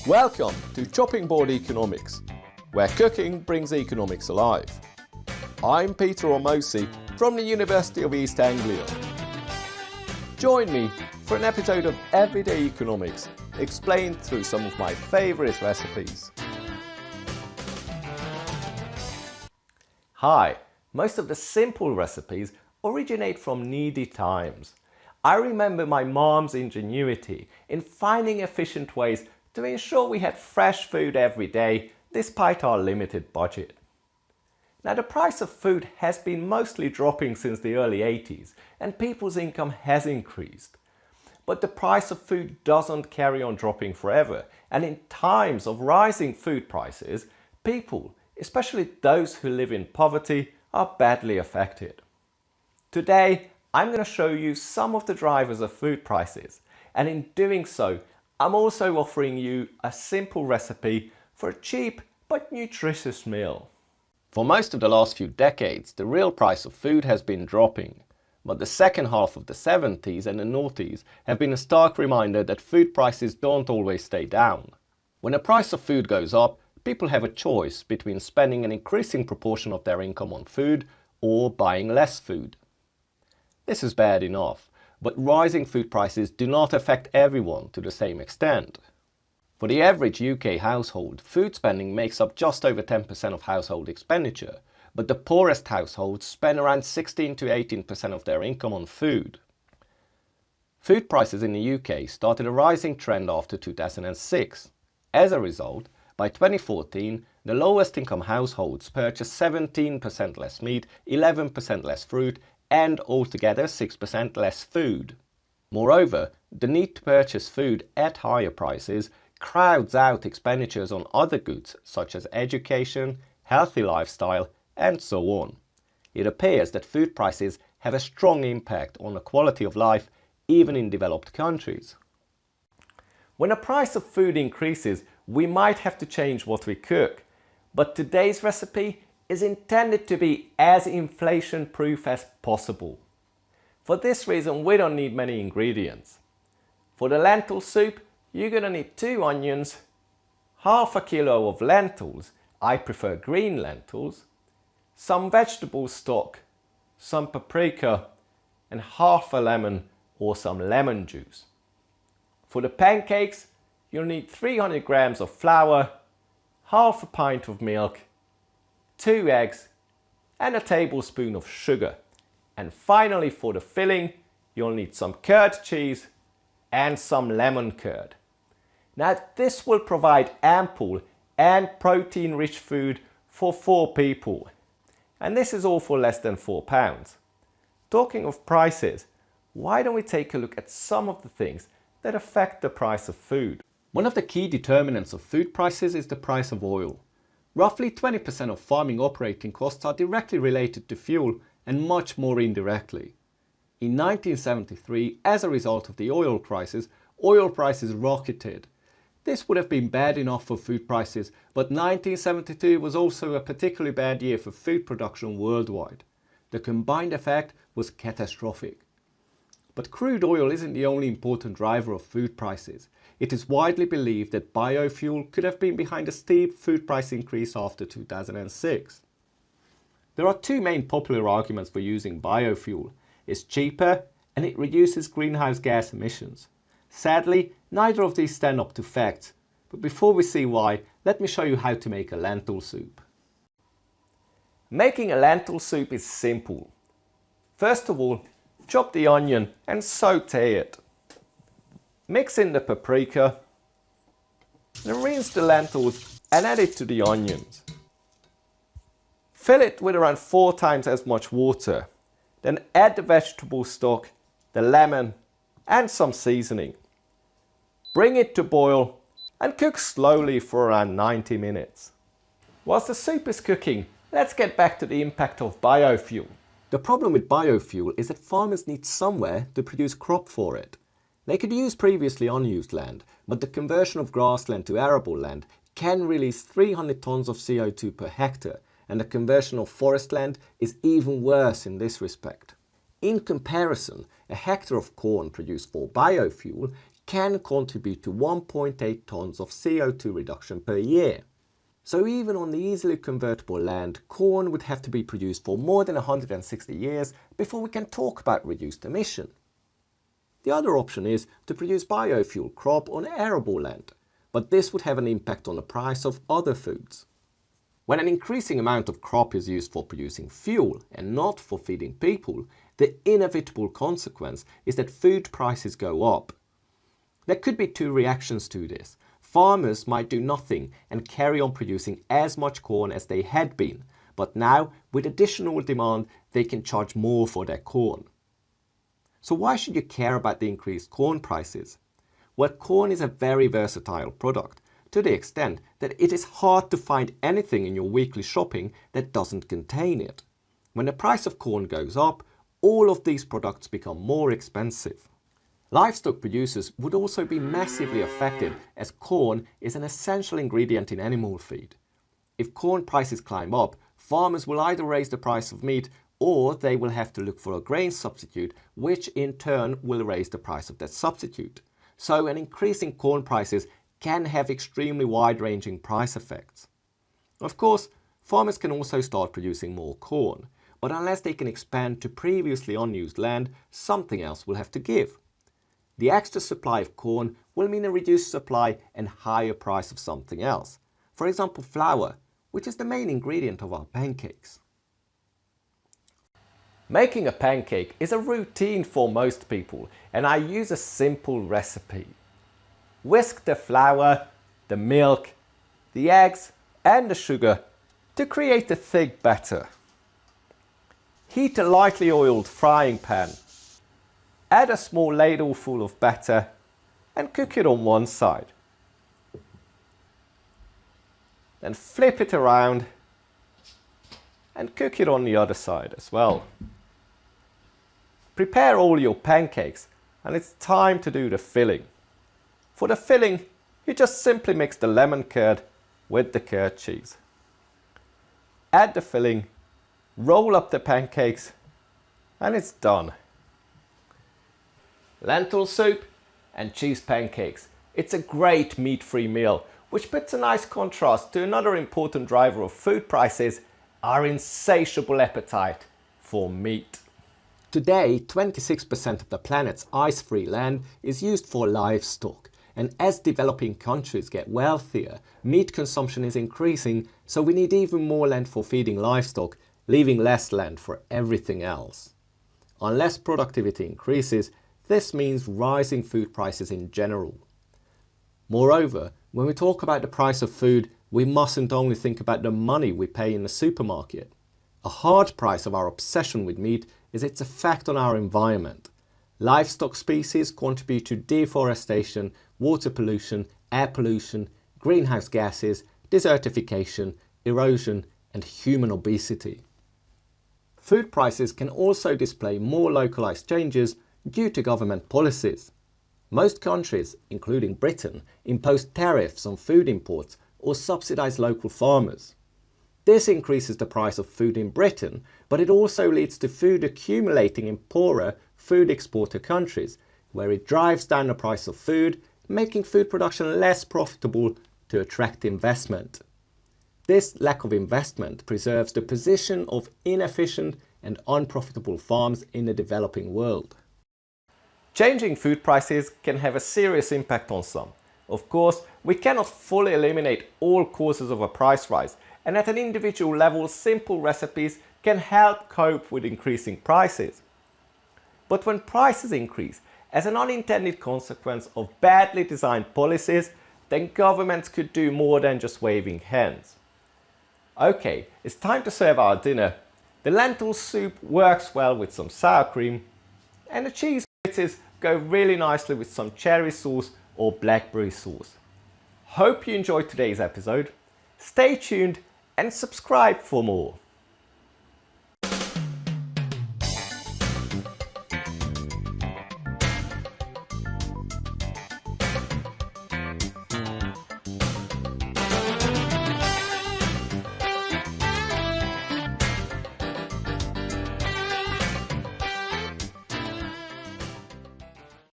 Welcome to Chopping Board Economics, where cooking brings economics alive. I'm Peter Ormosi from the University of East Anglia. Join me for an episode of Everyday Economics, explained through some of my favourite recipes. Hi, most of the simple recipes originate from needy times. I remember my mom's ingenuity in finding efficient ways to ensure we had fresh food every day despite our limited budget. Now, the price of food has been mostly dropping since the early 80s and people's income has increased. But the price of food doesn't carry on dropping forever, and in times of rising food prices, people, especially those who live in poverty, are badly affected. Today, I'm going to show you some of the drivers of food prices, and in doing so, I'm also offering you a simple recipe for a cheap but nutritious meal. For most of the last few decades, the real price of food has been dropping, but the second half of the 70s and the noughties have been a stark reminder that food prices don't always stay down. When the price of food goes up, people have a choice between spending an increasing proportion of their income on food or buying less food. This is bad enough, but rising food prices do not affect everyone to the same extent. For the average UK household, food spending makes up just over 10% of household expenditure, but the poorest households spend around 16 to 18% of their income on food. Food prices in the UK started a rising trend after 2006. As a result, by 2014, the lowest income households purchased 17% less meat, 11% less fruit, and altogether 6% less food. Moreover, the need to purchase food at higher prices crowds out expenditures on other goods such as education, healthy lifestyle, and so on. It appears that food prices have a strong impact on the quality of life even in developed countries. When the price of food increases, we might have to change what we cook, but today's recipe is intended to be as inflation-proof as possible. For this reason, we don't need many ingredients. For the lentil soup, you're going to need 2 onions, half a kilo of lentils, I prefer green lentils, some vegetable stock, some paprika, and half a lemon or some lemon juice. For the pancakes, you'll need 300 grams of flour, half a pint of milk, 2 eggs, and a tablespoon of sugar. And finally, for the filling, you'll need some curd cheese and some lemon curd. Now, this will provide ample and protein-rich food for 4 people. And this is all for less than £4. Talking of prices, why don't we take a look at some of the things that affect the price of food? One of the key determinants of food prices is the price of oil. Roughly 20% of farming operating costs are directly related to fuel and much more indirectly. In 1973, as a result of the oil crisis, oil prices rocketed. This would have been bad enough for food prices, but 1972 was also a particularly bad year for food production worldwide. The combined effect was catastrophic. But crude oil isn't the only important driver of food prices. It is widely believed that biofuel could have been behind a steep food price increase after 2006. There are 2 main popular arguments for using biofuel. It's cheaper and it reduces greenhouse gas emissions. Sadly, neither of these stand up to facts, but before we see why, let me show you how to make a lentil soup. Making a lentil soup is simple. First of all, chop the onion and saute it. Mix in the paprika, then rinse the lentils and add it to the onions. Fill it with around 4 times as much water. Then add the vegetable stock, the lemon and some seasoning. Bring it to boil and cook slowly for around 90 minutes. Whilst the soup is cooking, let's get back to the impact of biofuel. The problem with biofuel is that farmers need somewhere to produce crop for it. They could use previously unused land, but the conversion of grassland to arable land can release 300 tons of CO2 per hectare, and the conversion of forest land is even worse in this respect. In comparison, a hectare of corn produced for biofuel can contribute to 1.8 tons of CO2 reduction per year. So even on the easily convertible land, corn would have to be produced for more than 160 years before we can talk about reduced emission. The other option is to produce biofuel crop on arable land, but this would have an impact on the price of other foods. When an increasing amount of crop is used for producing fuel and not for feeding people, the inevitable consequence is that food prices go up. There could be two reactions to this. Farmers might do nothing and carry on producing as much corn as they had been, but now, with additional demand, they can charge more for their corn. So why should you care about the increased corn prices? Well, corn is a very versatile product, to the extent that it is hard to find anything in your weekly shopping that doesn't contain it. When the price of corn goes up, all of these products become more expensive. Livestock producers would also be massively affected, as corn is an essential ingredient in animal feed. If corn prices climb up, farmers will either raise the price of meat or they will have to look for a grain substitute, which in turn will raise the price of that substitute. So an increase in corn prices can have extremely wide-ranging price effects. Of course, farmers can also start producing more corn, but unless they can expand to previously unused land, something else will have to give. The extra supply of corn will mean a reduced supply and higher price of something else. For example, flour, which is the main ingredient of our pancakes. Making a pancake is a routine for most people, and I use a simple recipe. Whisk the flour, the milk, the eggs and the sugar to create a thick batter. Heat a lightly oiled frying pan. Add a small ladle full of batter and cook it on one side. Then flip it around and cook it on the other side as well. Prepare all your pancakes and it's time to do the filling. For the filling, you just simply mix the lemon curd with the curd cheese. Add the filling, roll up the pancakes, and it's done. Lentil soup and cheese pancakes. It's a great meat-free meal, which puts a nice contrast to another important driver of food prices, our insatiable appetite for meat. Today, 26% of the planet's ice-free land is used for livestock. And as developing countries get wealthier, meat consumption is increasing, so we need even more land for feeding livestock, leaving less land for everything else. Unless productivity increases, this means rising food prices in general. Moreover, when we talk about the price of food, we mustn't only think about the money we pay in the supermarket. A hard price of our obsession with meat is its effect on our environment. Livestock species contribute to deforestation, water pollution, air pollution, greenhouse gases, desertification, erosion, and human obesity. Food prices can also display more localized changes due to government policies. Most countries, including Britain, impose tariffs on food imports or subsidize local farmers. This increases the price of food in Britain, but it also leads to food accumulating in poorer food exporter countries, where it drives down the price of food, making food production less profitable to attract investment. This lack of investment preserves the position of inefficient and unprofitable farms in the developing world. Changing food prices can have a serious impact on some. Of course, we cannot fully eliminate all causes of a price rise, and at an individual level, simple recipes can help cope with increasing prices. But when prices increase as an unintended consequence of badly designed policies, then governments could do more than just waving hands. Okay, it's time to serve our dinner. The lentil soup works well with some sour cream, and the cheese bits go really nicely with some cherry sauce or blackberry sauce. Hope you enjoyed today's episode. Stay tuned and subscribe for more.